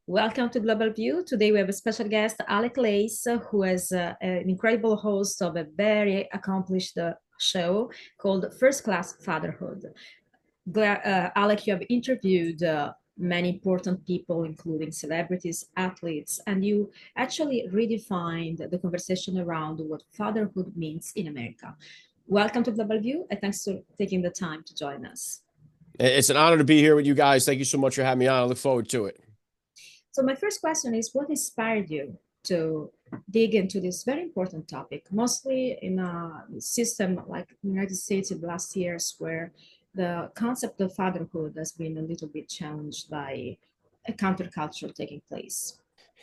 Welcome to Global View. Today we have a special guest, Alec Lace, who is an incredible host of a very accomplished show called First Class Fatherhood. Alec, you have interviewed many important people, including celebrities, athletes, and you actually redefined the conversation around what fatherhood means in America. Welcome to Global View, and thanks for taking the time to join us. It's an honor to be here with you guys. Thank you so much for having me on. I look forward to it. So my first question is, what inspired you to dig into this very important topic, mostly in a system like the United States in the last years, where the concept of fatherhood has been a little bit challenged by a counterculture taking place.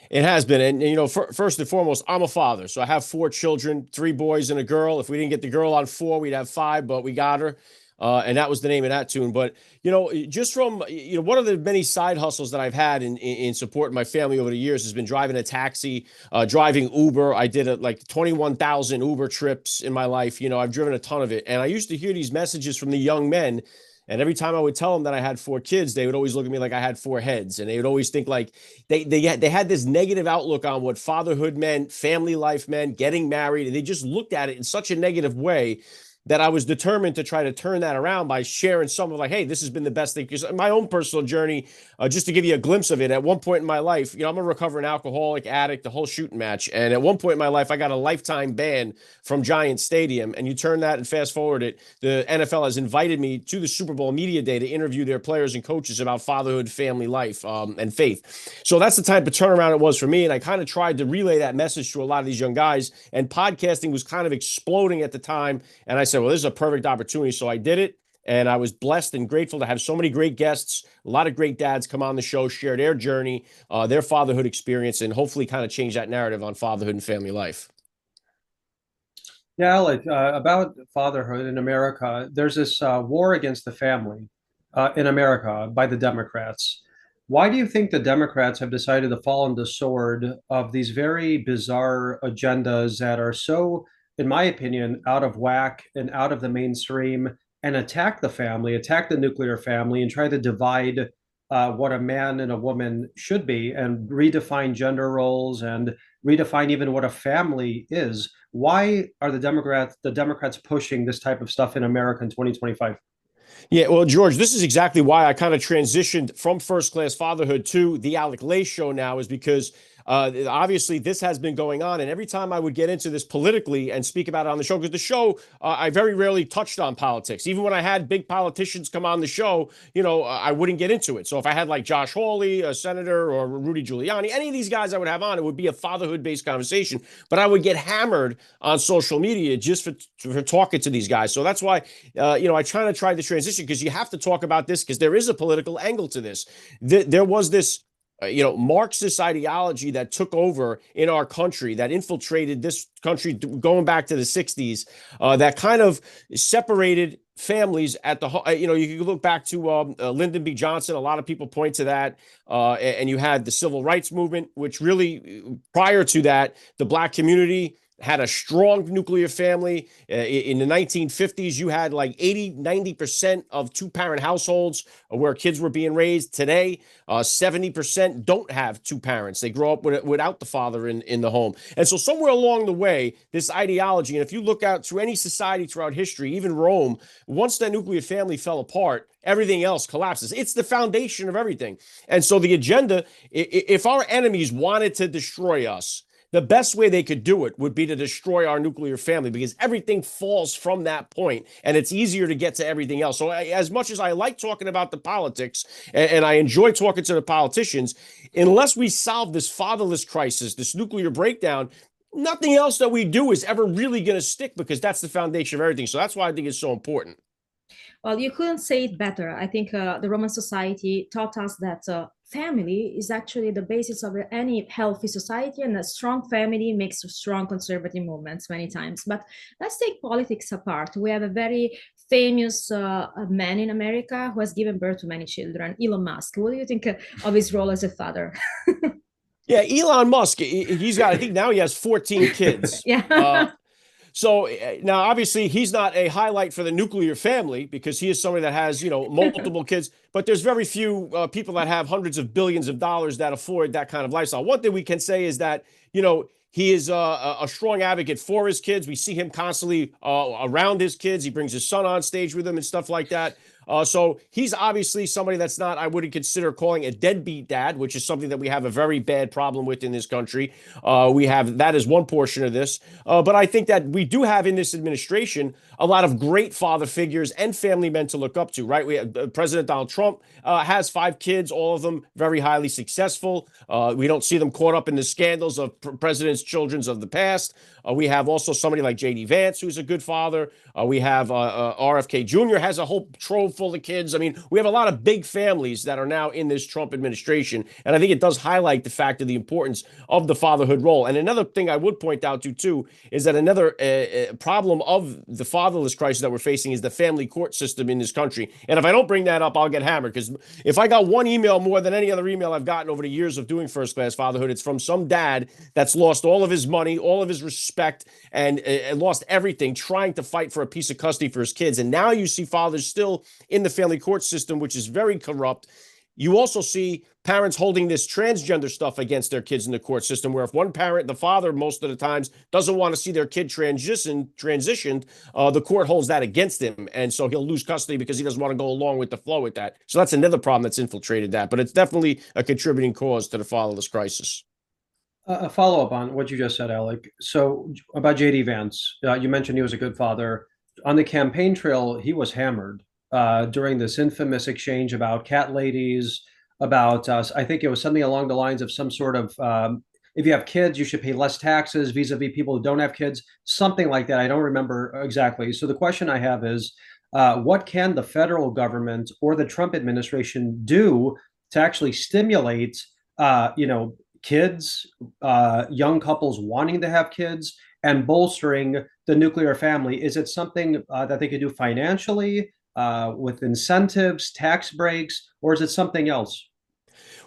It has been. And first and foremost, I'm a father. So I have four children, three boys and a girl. If we didn't get the girl on four, we'd have five, but we got her. And that was the name of that tune. But, just from, one of the many side hustles that I've had in supporting my family over the years has been driving a taxi, driving Uber. I did like 21,000 Uber trips in my life. I've driven a ton of it. And I used to hear these messages from the young men. And every time I would tell them that I had four kids, they would always look at me like I had four heads. And they would always think like they had this negative outlook on what fatherhood meant, family life meant, getting married. And they just looked at it in such a negative way that I was determined to try to turn that around by sharing some of like, hey, this has been the best thing. Because my own personal journey, just to give you a glimpse of it, at one point in my life, I'm a recovering alcoholic, addict, the whole shooting match. And at one point in my life, I got a lifetime ban from Giant Stadium. And you turn that and fast forward it, the NFL has invited me to the Super Bowl Media Day to interview their players and coaches about fatherhood, family life, and faith. So that's the type of turnaround it was for me. And I kind of tried to relay that message to a lot of these young guys. And podcasting was kind of exploding at the time. And I said, well, this is a perfect opportunity. So I did it. And I was blessed and grateful to have so many great guests, a lot of great dads come on the show, share their journey, their fatherhood experience, and hopefully kind of change that narrative on fatherhood and family life. Yeah, Alec, about fatherhood in America, there's this war against the family in America by the Democrats. Why do you think the Democrats have decided to fall on the sword of these very bizarre agendas that are so, in my opinion, out of whack and out of the mainstream and attack the family, attack the nuclear family, and try to divide what a man and a woman should be and redefine gender roles and redefine even what a family is? Why are the Democrats pushing this type of stuff in America in 2025? Yeah, well, George, this is exactly why I kind of transitioned from First Class Fatherhood to the Alec Lace show now, is because obviously this has been going on. And every time I would get into this politically and speak about it on the show, because the show, I very rarely touched on politics. Even when I had big politicians come on the show, I wouldn't get into it. So if I had like Josh Hawley, a senator, or Rudy Giuliani, any of these guys I would have on, it would be a fatherhood-based conversation. But I would get hammered on social media just for talking to these guys. So that's why, I try to try the transition, because you have to talk about this because there is a political angle to this. There was this Marxist ideology that took over in our country, that infiltrated this country going back to the 60s, that kind of separated families at the, you can look back to Lyndon B. Johnson. A lot of people point to that. And you had the civil rights movement, which really, prior to that, the black community had a strong nuclear family. In the 1950s, you had like 80-90% of two-parent households where kids were being raised. Today, 70% don't have two parents. They grow up without the father in the home. And so somewhere along the way, this ideology, and if you look out through any society throughout history, even Rome, once that nuclear family fell apart, everything else collapses. It's the foundation of everything. And so the agenda, if our enemies wanted to destroy us, the best way they could do it would be to destroy our nuclear family, because everything falls from that point and it's easier to get to everything else. So as much as I like talking about the politics and I enjoy talking to the politicians, unless we solve this fatherless crisis, this nuclear breakdown, nothing else that we do is ever really going to stick, because that's the foundation of everything. So that's why I think it's so important. Well, you couldn't say it better. I think the Roman society taught us that family is actually the basis of any healthy society, and a strong family makes strong conservative movements many times. But let's take politics apart. We have a very famous man in America who has given birth to many children, Elon Musk. What do you think of his role as a father? Yeah, Elon Musk, he's got, I think now he has 14 kids. Yeah. So now, obviously, he's not a highlight for the nuclear family because he is somebody that has, multiple kids. But there's very few people that have hundreds of billions of dollars that afford that kind of lifestyle. One thing we can say is that, he is a strong advocate for his kids. We see him constantly around his kids. He brings his son on stage with him and stuff like that. So he's obviously somebody that's not, I wouldn't consider calling a deadbeat dad, which is something that we have a very bad problem with in this country. We have that as one portion of this. But I think that we do have in this administration a lot of great father figures and family men to look up to, right? We have, President Donald Trump has 5 kids, all of them very highly successful. We don't see them caught up in the scandals of presidents' children of the past. We have also somebody like J.D. Vance, who's a good father. We have RFK Jr. has a whole trove full of kids. I mean, we have a lot of big families that are now in this Trump administration. And I think it does highlight the fact of the importance of the fatherhood role. And another thing I would point out to, too, is that another problem of the fatherless crisis that we're facing is the family court system in this country. And if I don't bring that up, I'll get hammered, because if I got one email more than any other email I've gotten over the years of doing First Class Fatherhood, it's from some dad that's lost all of his money, all of his respect, and lost everything trying to fight for a piece of custody for his kids. And now you see fathers still in the family court system, which is very corrupt. You also see parents holding this transgender stuff against their kids in the court system, where if one parent, the father, most of the times doesn't want to see their kid transitioned, the court holds that against him. And so he'll lose custody because he doesn't want to go along with the flow with that. So that's another problem that's infiltrated that. But it's definitely a contributing cause to the fatherless crisis. A follow-up on what you just said, Alec. So about J.D. Vance, you mentioned he was a good father. On the campaign trail, he was hammered during this infamous exchange about cat ladies, about I think it was something along the lines of some sort of if you have kids, you should pay less taxes vis-a-vis people who don't have kids, something like that. I don't remember exactly. So the question I have is, what can the federal government or the Trump administration do to actually stimulate, kids, young couples wanting to have kids, and bolstering the nuclear family? Is it something that they could do financially, with incentives, tax breaks, or is it something else?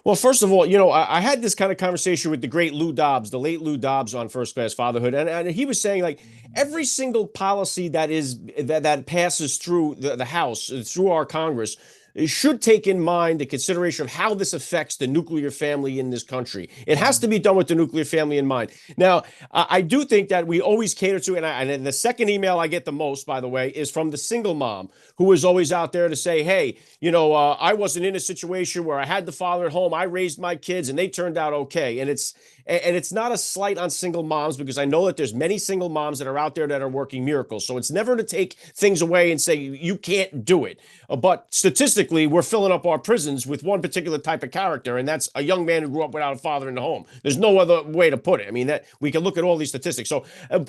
Well, first of all, I had this kind of conversation with the great Lou Dobbs, the late Lou Dobbs on First Class Fatherhood, and he was saying, like, every single policy that passes through the House, through our Congress, it should take in mind the consideration of how this affects the nuclear family in this country. It has to be done with the nuclear family in mind. Now, I do think that we always cater to, and the second email I get the most, by the way, is from the single mom who is always out there to say, hey, I wasn't in a situation where I had the father at home. I raised my kids and they turned out okay. And it's not a slight on single moms, because I know that there's many single moms that are out there that are working miracles. So it's never to take things away and say you can't do it. But statistically, we're filling up our prisons with one particular type of character, and that's a young man who grew up without a father in the home. There's no other way to put it. I mean, that we can look at all these statistics. So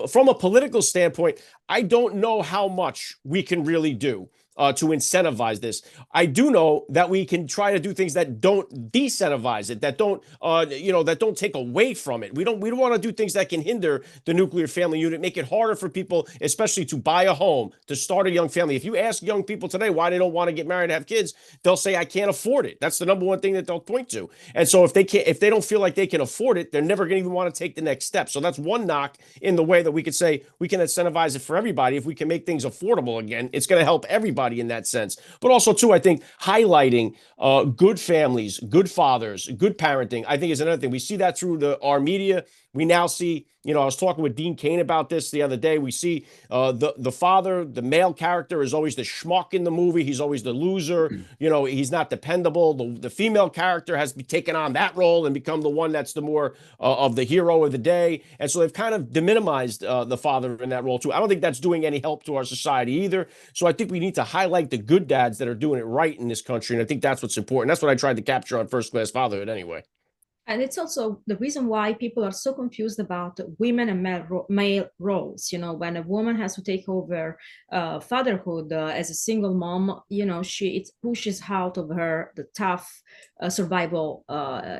from a political standpoint, I don't know how much we can really do to incentivize this. I do know that we can try to do things that don't decentivize it, that don't take away from it. We don't want to do things that can hinder the nuclear family unit, make it harder for people, especially to buy a home, to start a young family. If you ask young people today why they don't want to get married and have kids, they'll say, I can't afford it. That's the number one thing that they'll point to. And so if they don't feel like they can afford it, they're never going to even want to take the next step. So that's one knock in the way that we could say we can incentivize it for everybody. If we can make things affordable again, it's going to help everybody in that sense. But also, too, I think highlighting good families, good fathers, good parenting, I think is another thing. We see that through our media. We now see, I was talking with Dean Cain about this the other day. We see the father, the male character, is always the schmuck in the movie. He's always the loser. He's not dependable. The female character has taken on that role and become the one that's the more of the hero of the day. And so they've kind of deminimized the father in that role, too. I don't think that's doing any help to our society either. So I think we need to highlight the good dads that are doing it right in this country. And I think that's what's important. That's what I tried to capture on First Class Fatherhood anyway. And it's also the reason why people are so confused about women and male roles. When a woman has to take over fatherhood as a single mom, it pushes out of her the tough survival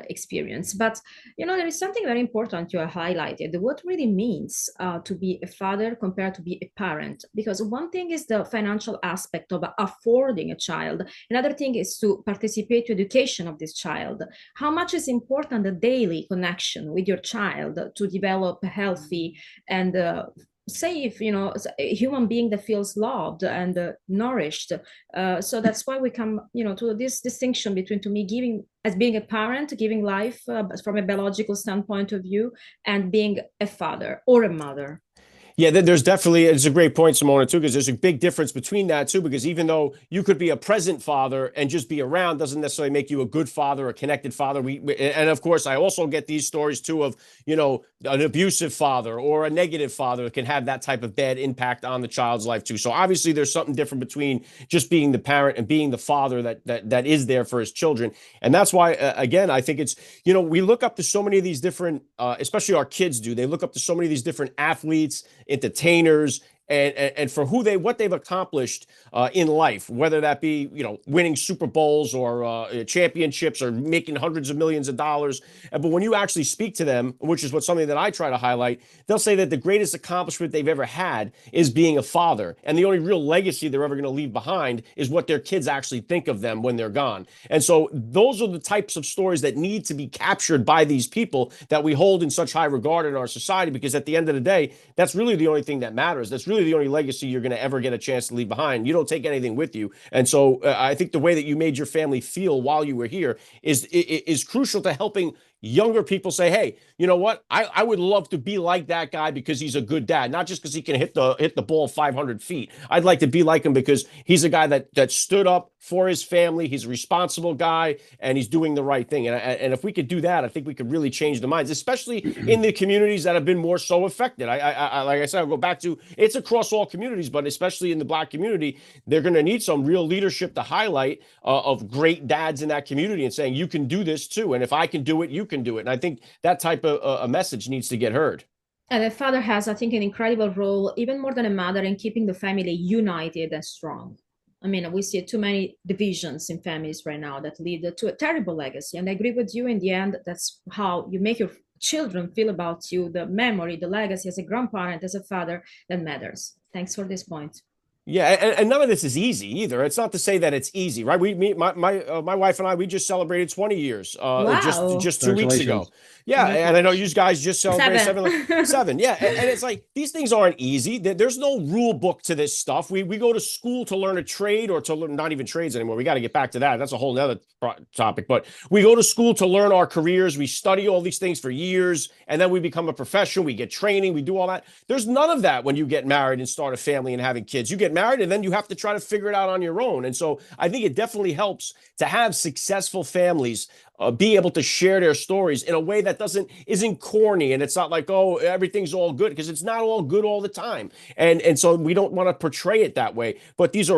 experience. But, there is something very important you highlighted, what really means to be a father compared to be a parent. Because one thing is the financial aspect of affording a child. Another thing is to participate to education of this child. How much is important the daily connection with your child to develop a healthy and safe, a human being that feels loved and nourished. So that's why we come, to this distinction between, to me, giving as being a parent, giving life from a biological standpoint of view, and being a father or a mother. Yeah, there's definitely, it's a great point, Simona, too, because there's a big difference between that, too, because even though you could be a present father and just be around, doesn't necessarily make you a good father, a connected father. And of course, I also get these stories, too, of, an abusive father or a negative father that can have that type of bad impact on the child's life, too. So obviously, there's something different between just being the parent and being the father that is there for his children. And that's why, again, I think it's, we look up to so many of these different, especially our kids do, they look up to so many of these different athletes, entertainers, and for what they've accomplished in life, whether that be winning Super Bowls or championships or making hundreds of millions of dollars. But when you actually speak to them, which is something that I try to highlight, they'll say that the greatest accomplishment they've ever had is being a father, and the only real legacy they're ever going to leave behind is what their kids actually think of them when they're gone. And so those are the types of stories that need to be captured by these people that we hold in such high regard in our society, because at the end of the day, that's really the only thing that matters. That's really the only legacy you're going to ever get a chance to leave behind. You don't take anything with you. And so I think the way that you made your family feel while you were here is crucial to helping younger people say, hey, you know what? I would love to be like that guy because he's a good dad, not just because he can hit the ball 500 feet. I'd like to be like him because he's a guy that stood up for his family. He's a responsible guy and he's doing the right thing. And if we could do that, I think we could really change the minds, especially in the communities that have been more so affected. I like I said, I'll go back to, it's across all communities, but especially in the Black community, they're going to need some real leadership to highlight of great dads in that community and saying, you can do this too. And if I can do it, you can do it. And I think that type of a message needs to get heard. And the father has, I think, an incredible role, even more than a mother, in keeping the family united and strong. I mean, we see too many divisions in families right now that lead to a terrible legacy. And I agree with you, in the end, that's how you make your children feel about you, the memory, the legacy as a grandparent, as a father, that matters. Thanks for this point. Yeah, and none of this is easy either. It's not to say that it's easy, right? My wife and I, we just celebrated 20 years Wow. just 2 weeks ago. Yeah, and I know you guys just celebrated seven. Yeah, and it's like these things aren't easy. There's no rule book to this stuff. We go to school to learn a trade, or to learn, not even trades anymore. We got to get back to that. That's a whole other topic. But we go to school to learn our careers. We study all these things for years, and then we become a professional. We get training. We do all that. There's none of that when you get married and start a family and having kids. You get married and then you have to try to figure it out on your own. And so I think it definitely helps to have successful families be able to share their stories in a way that isn't corny, and it's not like, oh, everything's all good, because it's not all good all the time. And so we don't want to portray it that way. But this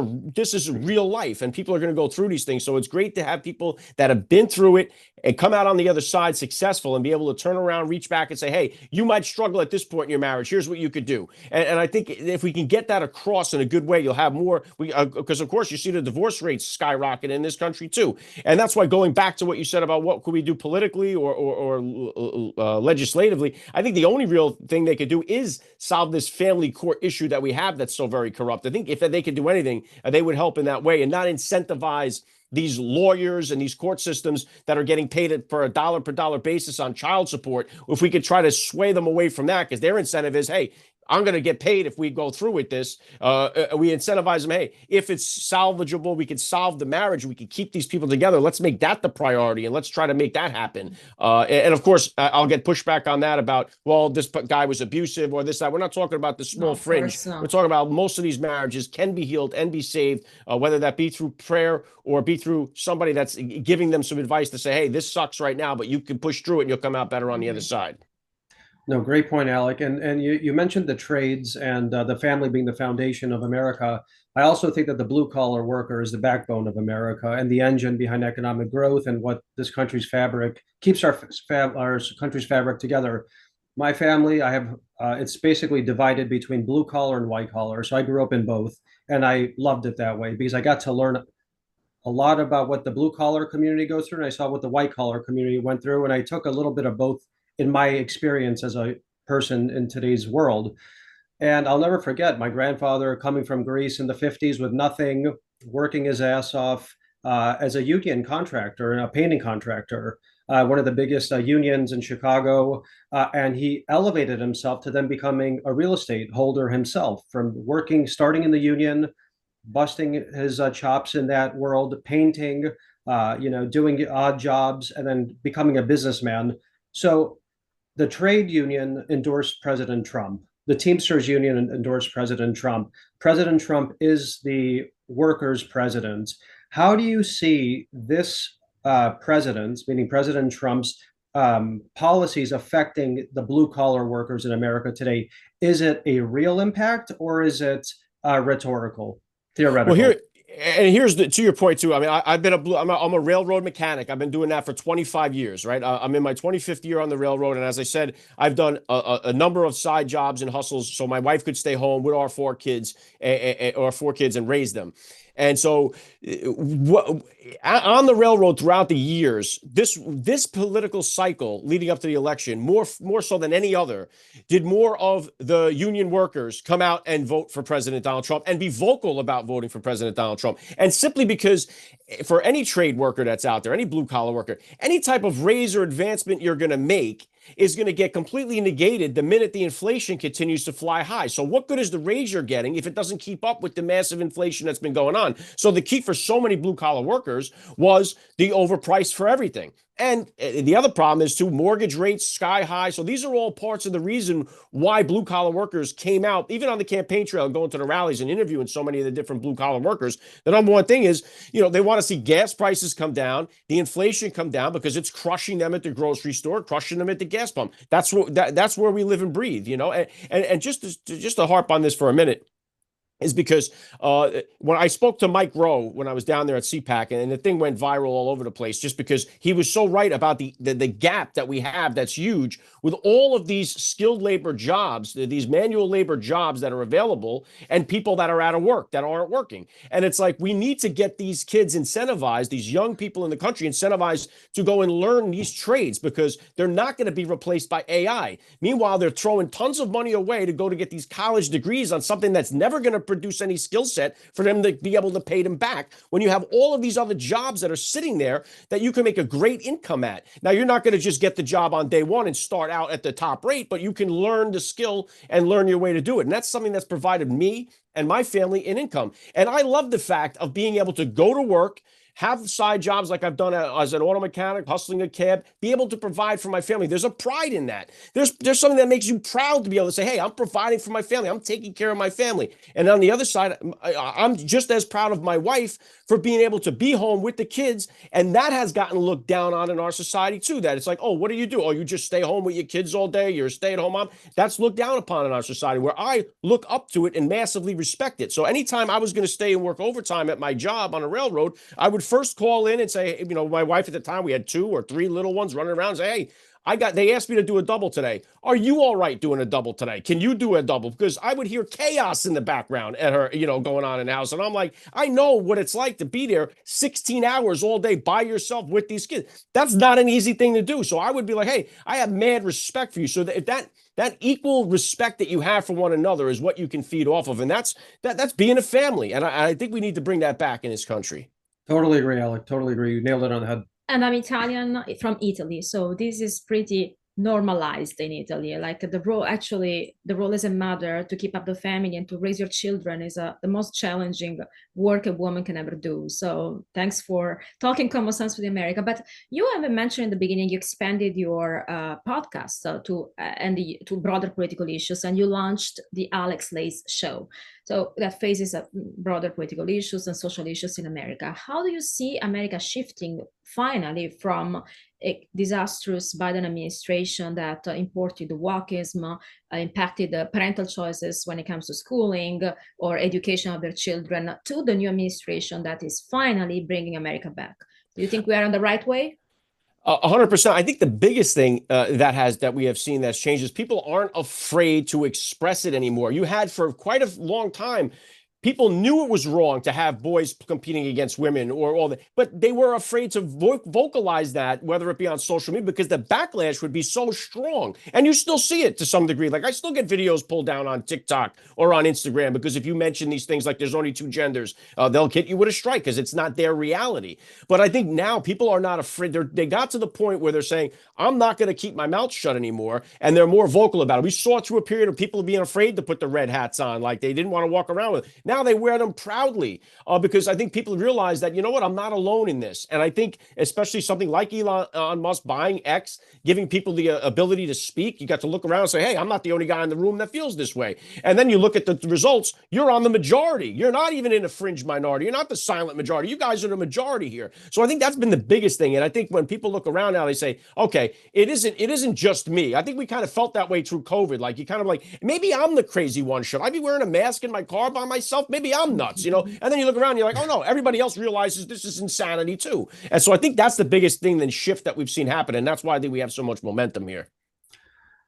is real life, and people are going to go through these things. So it's great to have people that have been through it and come out on the other side successful and be able to turn around, reach back and say, hey, you might struggle at this point in your marriage. Here's what you could do. And I think if we can get that across in a good way, you'll have more, because of course you see the divorce rates skyrocket in this country too. And that's why, going back to what you said about what could we do politically or legislatively, I think the only real thing they could do is solve this family court issue that we have that's so very corrupt. I think if they could do anything, they would help in that way and not incentivize these lawyers and these court systems that are getting paid for a dollar per dollar basis on child support. If we could try to sway them away from that, because their incentive is, hey, I'm going to get paid if we go through with this. We incentivize them. Hey, if it's salvageable, we can solve the marriage. We can keep these people together. Let's make that the priority, and let's try to make that happen. And of course, I'll get pushback on that about, well, this guy was abusive or this, that. We're not talking about the small fringe. We're talking about most of these marriages can be healed and be saved, whether that be through prayer or be through somebody that's giving them some advice to say, hey, this sucks right now, but you can push through it and you'll come out better on the other side. No, great point, Alec. And you mentioned the trades and the family being the foundation of America. I also think that the blue collar worker is the backbone of America and the engine behind economic growth and what this country's fabric keeps our country's fabric together. My family, I have it's basically divided between blue collar and white collar. So I grew up in both, and I loved it that way because I got to learn a lot about what the blue collar community goes through, and I saw what the white collar community went through, and I took a little bit of both in my experience as a person in today's world. And I'll never forget my grandfather coming from Greece in the 50s with nothing, working his ass off as a union contractor and a painting contractor. one of the biggest unions in Chicago, and he elevated himself to then becoming a real estate holder himself, from starting in the union, busting his chops in that world, painting, doing odd jobs, and then becoming a businessman. So the trade union endorsed President Trump. The Teamsters Union endorsed President Trump. President Trump is the workers' president. How do you see this president, meaning President Trump's policies affecting the blue collar workers in America today? Is it a real impact, or is it rhetorical, Well, theoretical? here's to your point too. I mean, I've been I'm a railroad mechanic. I've been doing that for 25 years, right? I'm in my 25th year on the railroad, and as I said, I've done a number of side jobs and hustles so my wife could stay home with our four kids, and raise them. And so, on the railroad throughout the years, this political cycle leading up to the election, more so than any other, did more of the union workers come out and vote for President Donald Trump and be vocal about voting for President Donald Trump. And simply because for any trade worker that's out there, any blue collar worker, any type of raise or advancement you're going to make is going to get completely negated the minute the inflation continues to fly high. So what good is the raise you're getting if it doesn't keep up with the massive inflation that's been going on? So the key for so many blue collar workers was the overprice for everything. And the other problem is too, mortgage rates sky high. So these are all parts of the reason why blue collar workers came out, even on the campaign trail, going to the rallies and interviewing so many of the different blue collar workers. The number one thing is, they want to see gas prices come down, the inflation come down, because it's crushing them at the grocery store, crushing them at the gas pump. That's where we live and breathe, and just to harp on this for a minute, is because when I spoke to Mike Rowe when I was down there at CPAC, and the thing went viral all over the place, just because he was so right about the gap that we have that's huge with all of these skilled labor jobs, these manual labor jobs that are available, and people that are out of work, that aren't working. And it's like, we need to get these kids incentivized, these young people in the country incentivized to go and learn these trades, because they're not going to be replaced by AI. Meanwhile, they're throwing tons of money away to go to get these college degrees on something that's never going to produce any skill set for them to be able to pay them back, when you have all of these other jobs that are sitting there that you can make a great income at. Now, you're not going to just get the job on day one and start out at the top rate, but you can learn the skill and learn your way to do it. And that's something that's provided me and my family an income. And I love the fact of being able to go to work, have side jobs like I've done as an auto mechanic, hustling a cab, be able to provide for my family. There's a pride in that. There's something that makes you proud to be able to say, hey, I'm providing for my family. I'm taking care of my family. And on the other side, I'm just as proud of my wife for being able to be home with the kids. And that has gotten looked down on in our society too, that it's like, oh, what do you do? Oh, you just stay home with your kids all day. You're a stay-at-home mom. That's looked down upon in our society, where I look up to it and massively respect it. So anytime I was going to stay and work overtime at my job on a railroad, I would first call in and say, my wife at the time, we had 2 or 3 little ones running around, and say, hey, they asked me to do a double today. Are you all right doing a double today? Can you do a double? Because I would hear chaos in the background at her, going on in the house. And I'm like, I know what it's like to be there 16 hours all day by yourself with these kids. That's not an easy thing to do. So I would be like, hey, I have mad respect for you. So that equal respect that you have for one another is what you can feed off of. And that's being a family. And I think we need to bring that back in this country. Totally agree, Alec. Totally agree. You nailed it on the head. And I'm Italian from Italy, so this is pretty normalized in Italy. Like the role as a mother to keep up the family and to raise your children is the most challenging work a woman can ever do. So thanks for talking common sense with America. But you haven't mentioned in the beginning, you expanded your podcast to broader political issues, and you launched the Alec Lace show. So that faces broader political issues and social issues in America. How do you see America shifting finally from a disastrous Biden administration that imported wokeism, impacted parental choices when it comes to schooling or education of their children, to the new administration that is finally bringing America back? Do you think we are on the right way? 100%. I think the biggest thing that we have seen that's changed is people aren't afraid to express it anymore. You had for quite a long time people knew it was wrong to have boys competing against women or all that, but they were afraid to vocalize that, whether it be on social media, because the backlash would be so strong. And you still see it to some degree. Like I still get videos pulled down on TikTok or on Instagram because if you mention these things like there's only two genders, they'll hit you with a strike because it's not their reality. But I think now people are not afraid. They got to the point where they're saying, I'm not going to keep my mouth shut anymore. And they're more vocal about it. We saw it through a period of people being afraid to put the red hats on, like they didn't want to walk around with it. Now they wear them proudly because I think people realize that, you know what, I'm not alone in this. And I think especially something like Elon Musk buying X, giving people the ability to speak, you got to look around and say, hey, I'm not the only guy in the room that feels this way. And then you look at the results, you're on the majority. You're not even in a fringe minority. You're not the silent majority. You guys are the majority here. So I think that's been the biggest thing. And I think when people look around now, they say, okay, it isn't just me. I think we kind of felt that way through COVID. Like you kind of like, maybe I'm the crazy one. Should I be wearing a mask in my car by myself? Maybe I'm nuts, you know? And then you look around and you're like, oh no, everybody else realizes this is insanity too. And so I think that's the biggest thing and shift that we've seen happen. And that's why I think we have so much momentum here.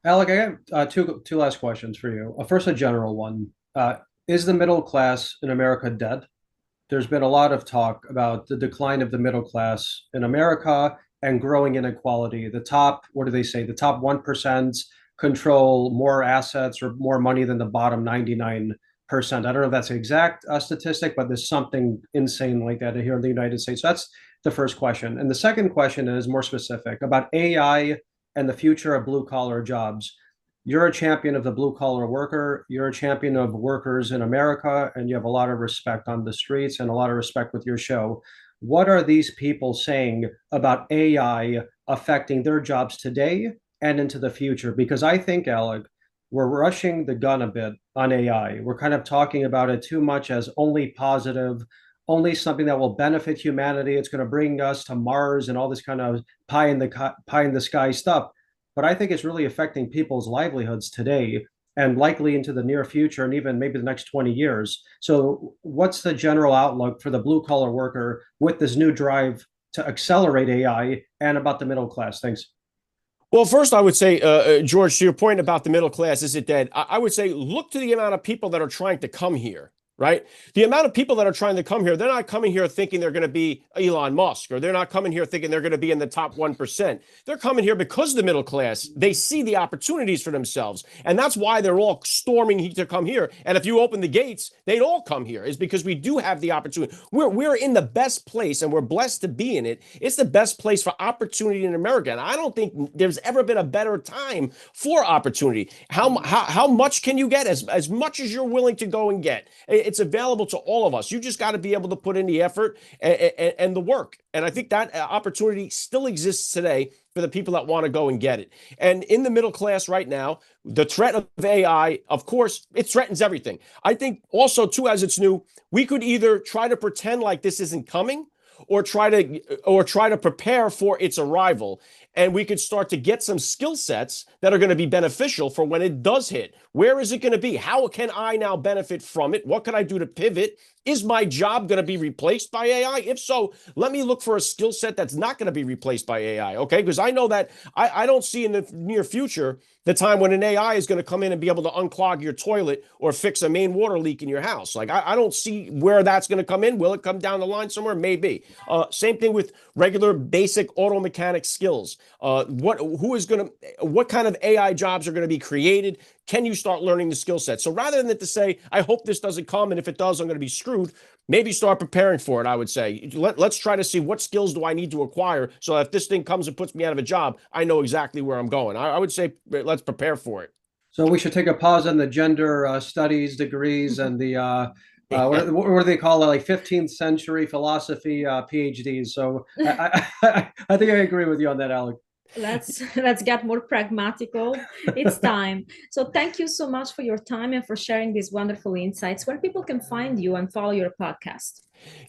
Alec, I have two last questions for you. First, a general one. Is the middle class in America dead? There's been a lot of talk about the decline of the middle class in America and growing inequality. The top, what do they say? The top 1% control more assets or more money than the bottom 99%. I don't know if that's an exact statistic, but there's something insane like that here in the United States. So that's the first question. And the second question is more specific about AI and the future of blue collar jobs. You're a champion of the blue collar worker. You're a champion of workers in America, and you have a lot of respect on the streets and a lot of respect with your show. What are these people saying about AI affecting their jobs today and into the future? Because I think, Alec, we're rushing the gun a bit on AI. We're kind of talking about it too much as only positive, only something that will benefit humanity. It's going to bring us to Mars and all this kind of pie in the sky stuff. But I think it's really affecting people's livelihoods today and likely into the near future and even maybe the next 20 years. So what's the general outlook for the blue collar worker with this new drive to accelerate AI and about the middle class? Thanks. Well, first, I would say, George, to your point about the middle class, is it dead? I would say look to the amount of people that are trying to come here. Right? The amount of people that are trying to come here, they're not coming here thinking they're going to be Elon Musk, or they're not coming here thinking they're going to be in the top 1%. They're coming here because of the middle class. They see the opportunities for themselves. And that's why they're all storming to come here. And if you open the gates, they'd all come here, is because we do have the opportunity. We're in the best place and we're blessed to be in it. It's the best place for opportunity in America. And I don't think there's ever been a better time for opportunity. How much can you get? As much as you're willing to go and get. It's available to all of us. You just got to be able to put in the effort and the work. And I think that opportunity still exists today for the people that want to go and get it. And in the middle class right now, the threat of AI, of course, it threatens everything. I think also, too, as it's new, we could either try to pretend like this isn't coming or try to prepare for its arrival. And we could start to get some skill sets that are going to be beneficial for when it does hit. Where is it going to be? How can I now benefit from it? What can I do to pivot? Is my job going to be replaced by AI? If so, let me look for a skill set that's not going to be replaced by AI, okay? Because I know that I don't see in the near future the time when an AI is going to come in and be able to unclog your toilet or fix a main water leak in your house. Like, I don't see where that's going to come in. Will it come down the line somewhere? Maybe. Same thing with regular basic auto mechanic skills. What kind of AI jobs are going to be created? Can you start learning the skill set? So rather than to say, I hope this doesn't come, and if it does, I'm going to be screwed, maybe start preparing for it, I would say. Let's try to see what skills do I need to acquire so that if this thing comes and puts me out of a job, I know exactly where I'm going. I would say let's prepare for it. So we should take a pause on the gender studies degrees and the what do they call it, like 15th century philosophy PhDs. So I think I agree with you on that, Alec. Let's get more pragmatical. It's time. So thank you so much for your time and for sharing these wonderful insights. Where people can find you and follow your podcast.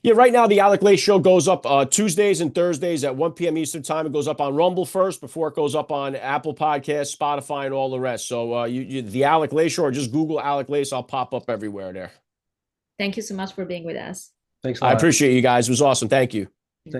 Yeah, right now the Alec Lace Show goes up Tuesdays and Thursdays at 1 p.m. Eastern Time. It goes up on Rumble first before it goes up on Apple Podcasts, Spotify, and all the rest. So the Alec Lace Show, or just Google Alec Lace, I'll pop up everywhere there. Thank you so much for being with us. Thanks a lot. I appreciate you guys. It was awesome. Thank you.